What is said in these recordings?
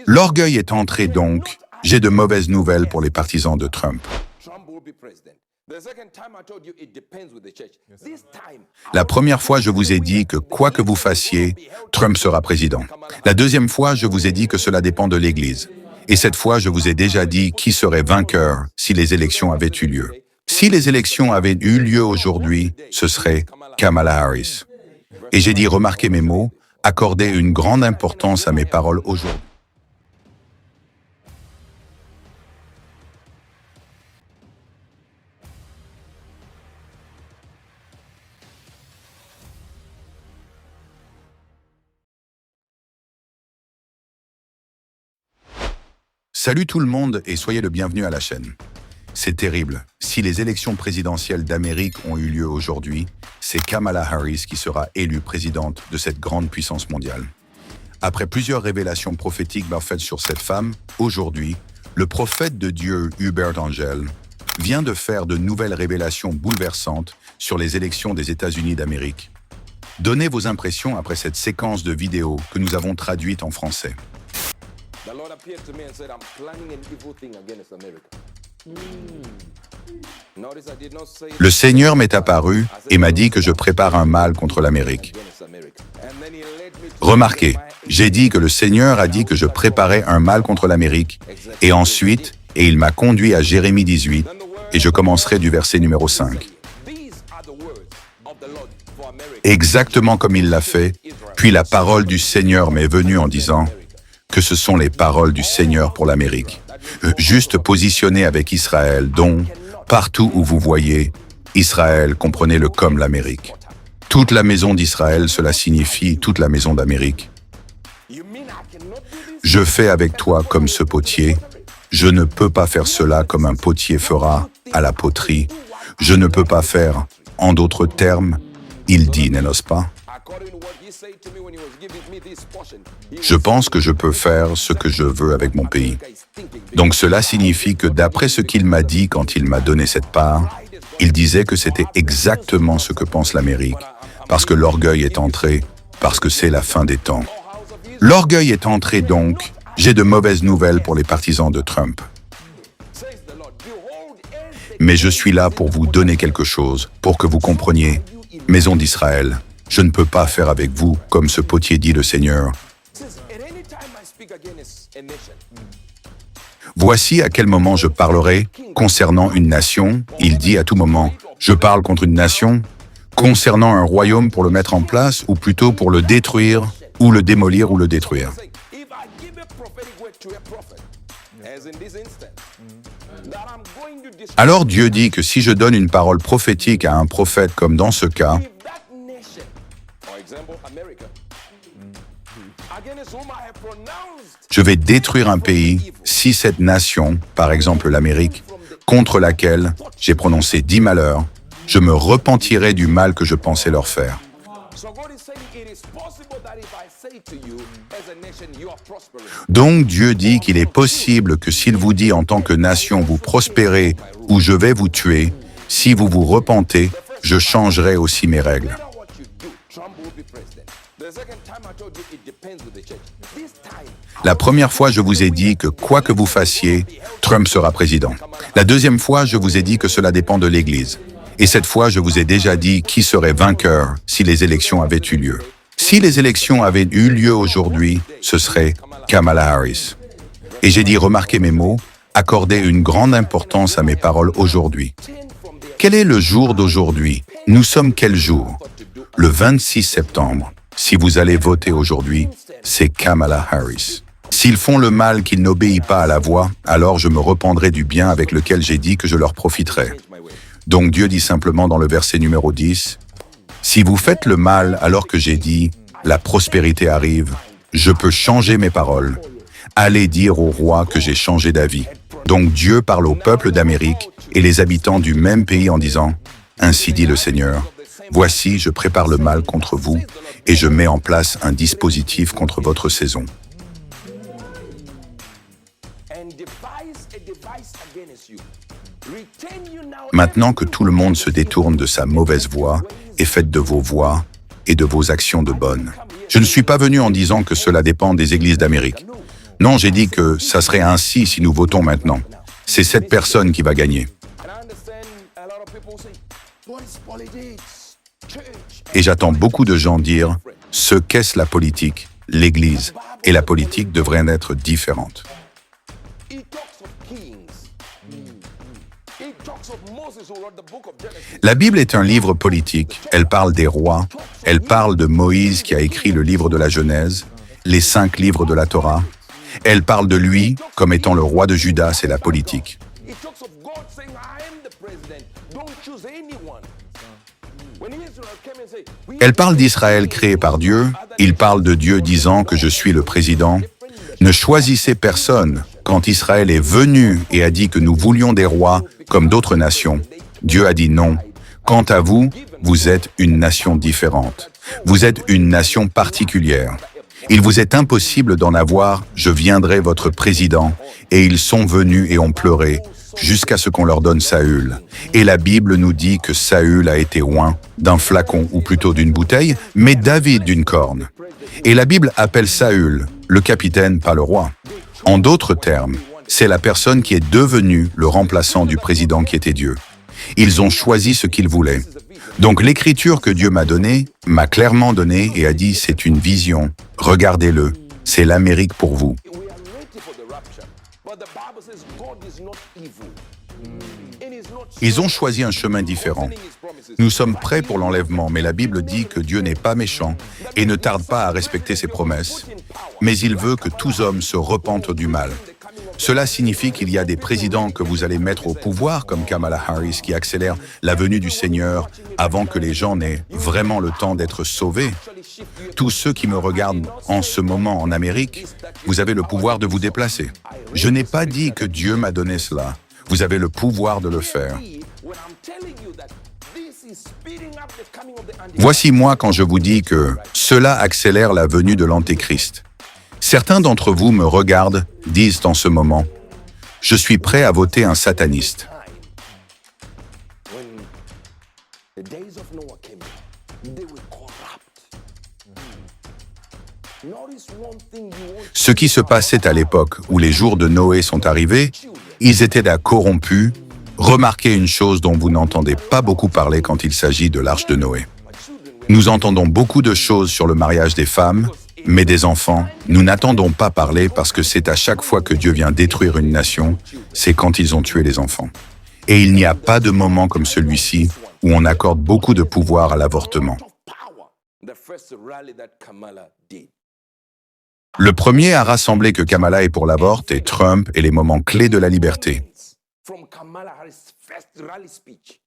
L'orgueil est entré donc, j'ai de mauvaises nouvelles pour les partisans de Trump. La première fois, je vous ai dit que quoi que vous fassiez, Trump sera président. La deuxième fois, je vous ai dit que cela dépend de l'Église. Et cette fois, je vous ai déjà dit qui serait vainqueur si les élections avaient eu lieu. Si les élections avaient eu lieu aujourd'hui, ce serait Kamala Harris. Et j'ai dit, remarquez mes mots, accordez une grande importance à mes paroles aujourd'hui. Salut tout le monde et soyez le bienvenu à la chaîne. C'est terrible. Si les élections présidentielles d'Amérique ont eu lieu aujourd'hui, c'est Kamala Harris qui sera élue présidente de cette grande puissance mondiale. Après plusieurs révélations prophétiques faites sur cette femme, aujourd'hui, le prophète de Dieu Hubert Angel vient de faire de nouvelles révélations bouleversantes sur les élections des États-Unis d'Amérique. Donnez vos impressions après cette séquence de vidéos que nous avons traduite en français. The Lord appeared to me and said, I'm planning an evil thing against America. Notice I did not say Le Seigneur m'est apparu et m'a dit que je prépare un mal contre l'Amérique. against America. And then he led me to Remarquez, j'ai dit que le Seigneur a dit que je préparais un mal contre l'Amérique, et ensuite, il m'a conduit à Jérémie 18, et je commencerai du verset numéro 5. these are the words of the Lord for America. Exactement comme il l'a fait, puis la parole du Seigneur m'est venue en disant que ce sont les paroles du Seigneur pour l'Amérique. Juste positionné avec Israël, dont, partout où vous voyez, Israël, comprenez-le comme l'Amérique. Toute la maison d'Israël, cela signifie toute la maison d'Amérique. You mean I cannot do this? Je fais avec toi comme ce potier. Je ne peux pas faire cela comme un potier fera à la poterie. Je ne peux pas faire, en d'autres termes, il dit, n'est-ce pas? According to what he said to me when he was giving me this portion, he Je pense que je peux faire ce que je veux avec mon pays. is thinking big. Donc cela signifie que d'après ce qu'il m'a dit quand il m'a donné cette part, il disait que c'était exactement ce que pense l'Amérique, parce que l'orgueil est entré, parce que c'est la fin des temps. L'orgueil est entré donc, j'ai de mauvaises nouvelles pour les partisans de Trump. Says the Lord, behold, and Mais je suis là pour vous donner quelque chose, pour que vous compreniez. Maison d'Israël, je ne peux pas faire avec vous comme ce potier dit le Seigneur. says, at any time I speak against a nation, Voici à quel moment je parlerai concernant une nation. Il dit à tout moment, je parle contre une nation, concernant un royaume pour le mettre en place, ou plutôt pour le détruire, ou le démolir, ou le détruire. say, if I give a prophetic word to a prophet, as in this instance, that I'm going to destroy Alors Dieu dit que si je donne une parole prophétique à un prophète comme dans ce cas, if that nation, for example, America, against whom I have pronounced je vais détruire un pays si cette nation, par exemple l'Amérique, contre laquelle j'ai prononcé 10 malheurs, je me repentirai du mal que je pensais leur faire. So God is saying it is possible that if I say to you, as a nation, you are prospering. Donc Dieu dit qu'il est possible que s'il vous dit en tant que nation vous prospérez ou je vais vous tuer, si vous vous repentez, je changerai aussi mes règles. No matter what you do, Trump will be president. The second time I told you it depends with the church. This time, La première fois, je vous ai dit que quoi que vous fassiez, Trump sera président. La deuxième fois, je vous ai dit que cela dépend de l'Église. Et cette fois, je vous ai déjà dit qui serait vainqueur si les élections avaient eu lieu. Si les élections avaient eu lieu aujourd'hui, ce serait Kamala Harris. Et j'ai dit, remarquez mes mots, accordez une grande importance à mes paroles aujourd'hui. Quel est le jour d'aujourd'hui? Nous sommes quel jour? Le 26 septembre. Si vous allez voter aujourd'hui, c'est Kamala Harris. S'ils font le mal qu'ils n'obéissent pas à la voix, alors je me reprendrai du bien avec lequel j'ai dit que je leur profiterai. Donc Dieu dit simplement dans le verset numéro 10, « Si vous faites le mal alors que j'ai dit, la prospérité arrive, je peux changer mes paroles. Allez dire au roi que j'ai changé d'avis. » Donc Dieu parle au peuple d'Amérique et les habitants du même pays en disant, « Ainsi dit le Seigneur, voici, je prépare le mal contre vous et je mets en place un dispositif contre votre saison. » and devise a device against you. Retain you now. Maintenant que tout le monde se détourne de sa mauvaise voie et faites de vos voies et de vos actions de bonnes. Je ne suis pas venu en disant que cela dépend des églises d'Amérique. Non, j'ai dit que ça serait ainsi si nous votons maintenant. C'est cette personne qui va gagner. And I understand a lot of people say, what is politics? Church. Et j'entends beaucoup de gens dire ce qu'est-ce la politique, l'Église, et la politique devraient être différentes. He talks of kings. He talks of Moses who wrote the book of Genesis. La Bible est un livre politique. Elle parle des rois. Elle parle de Moïse qui a écrit le livre de la Genèse, les 5 livres de la Torah. Elle parle de lui comme étant le roi de Juda, c'est la politique. He talks of God saying, I am the president. Don't choose anyone. When Israel came and said, we Elle parle d'Israël créé par Dieu. Il parle de Dieu disant que je suis le président. Ne choisissez personne. Quand Israël est venu et a dit que nous voulions des rois comme d'autres nations, Dieu a dit non. Quant à vous, vous êtes une nation différente. Vous êtes une nation particulière. Il vous est impossible d'en avoir, je viendrai votre président. Et ils sont venus et ont pleuré, jusqu'à ce qu'on leur donne Saül. Et la Bible nous dit que Saül a été oint d'un flacon, ou plutôt d'une bouteille, mais David d'une corne. Et la Bible appelle Saül le capitaine, pas le roi. En d'autres termes, c'est la personne qui est devenue le remplaçant du président qui était Dieu. Ils ont choisi ce qu'ils voulaient. Donc l'écriture que Dieu m'a donnée, m'a clairement donnée et a dit c'est une vision, regardez-le, c'est l'Amérique pour vous. are ready for the rapture. But the Bible says God is not evil. And he's not Ils ont choisi un chemin différent. Nous sommes prêts pour l'enlèvement, mais la Bible dit que Dieu n'est pas méchant et ne tarde pas à respecter ses promesses, mais il veut que tous hommes se repentent du mal. Cela signifie qu'il y a des présidents que vous allez mettre au pouvoir, comme Kamala Harris, qui accélère la venue du Seigneur avant que les gens n'aient vraiment le temps d'être sauvés. Tous ceux qui me regardent en ce moment en Amérique, vous avez le pouvoir de vous déplacer. Je n'ai pas dit que Dieu m'a donné cela. Vous avez le pouvoir de le faire. when I'm telling you that this is speeding up the coming of the Antichrist. Voici moi quand je vous dis que cela accélère la venue de l'Antéchrist. Certains d'entre vous me regardent, disent en ce moment, « Je suis prêt à voter un sataniste. When the days of Noah came, they were corrupt. Notice one thing you want. Ce qui se passait à l'époque où les jours de Noé sont arrivés, ils étaient là corrompus. Remarquez une chose dont vous n'entendez pas beaucoup parler quand il s'agit de l'arche de Noé. Nous entendons beaucoup de choses sur le mariage des femmes, mais des enfants, nous n'attendons pas parler parce que c'est à chaque fois que Dieu vient détruire une nation, c'est quand ils ont tué les enfants. Et il n'y a pas de moment comme celui-ci où on accorde beaucoup de pouvoir à l'avortement. Power. The first rally that Kamala did. Le premier à rassembler que Kamala est pour l'avorte est Trump et les moments clés de la liberté. From Kamala Harris' first rally speech.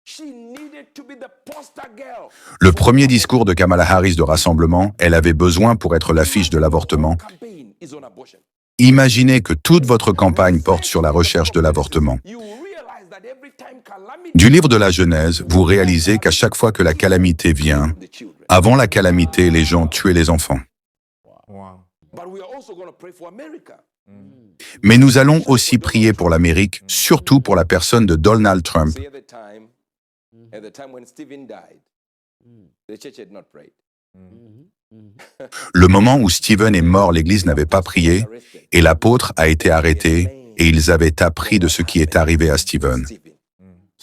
She needed to be the poster girl. Le premier discours de Kamala Harris de rassemblement, elle avait besoin pour être l'affiche de l'avortement. Campaign is on abortion. Imaginez que toute votre campagne porte sur la recherche de l'avortement. You realize that every time calamity Du livre de la Genèse, vous réalisez qu'à chaque fois que la calamité vient, the children. avant la calamité, les gens tuaient les enfants. But we are also going to pray for America. Mais nous allons aussi prier pour l'Amérique, surtout pour la personne de Donald Trump. See, at the time when Stephen died, the church had not prayed. Le moment où Stephen est mort, l'Église n'avait pas prié, et l'apôtre a été arrêté, et ils avaient appris de ce qui est arrivé à Stephen. Stephen.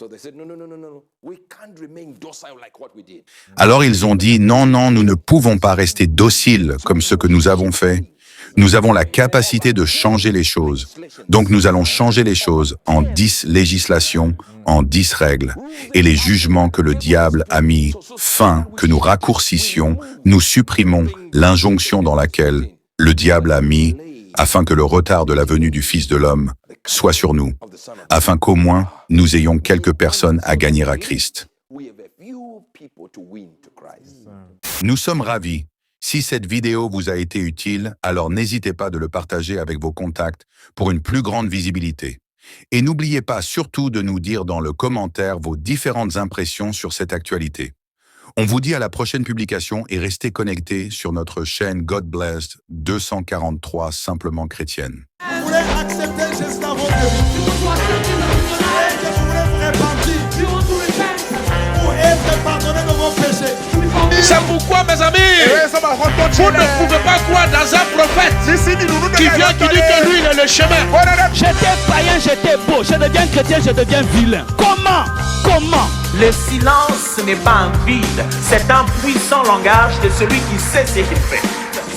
So they said, no. We can't remain docile like what we did. Alors ils ont dit, non, nous ne pouvons pas rester dociles comme ce que nous avons fait. Nous avons la capacité de changer les choses. Donc nous allons changer les choses en 10 législations, en 10 règles. Et les jugements que le diable a mis fin, que nous raccourcissions, nous supprimons l'injonction dans laquelle le diable a mis afin que le retard de la venue du Fils de l'homme soit sur nous, afin qu'au moins nous ayons quelques personnes à gagner à Christ. We have a few people to win to Christ. Nous sommes ravis. Si cette vidéo vous a été utile, alors n'hésitez pas de le partager avec vos contacts pour une plus grande visibilité. Et n'oubliez pas surtout de nous dire dans le commentaire vos différentes impressions sur cette actualité. On vous dit à la prochaine publication et restez connectés sur notre chaîne God Blessed 243 Simplement Chrétienne. Vous voulez accepter Jésus dans votre vie. Vous voulez vous repentir. Pour être pardonné de vos péchés. C'est pourquoi, mes amis, vous ne pouvez pas croire dans un prophète qui vient qui dit que lui, il est le chemin. J'étais païen, j'étais beau. Je deviens chrétien, je deviens vilain. Comment? Le silence n'est pas un vide, c'est un puissant langage de celui qui sait ce qu'il fait.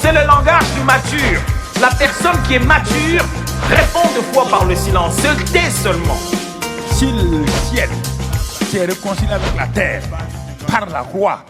C'est le langage du mature. La personne qui est mature répond de fois par le silence, se tait seulement. Si le ciel s'est réconcilié avec la terre par la croix,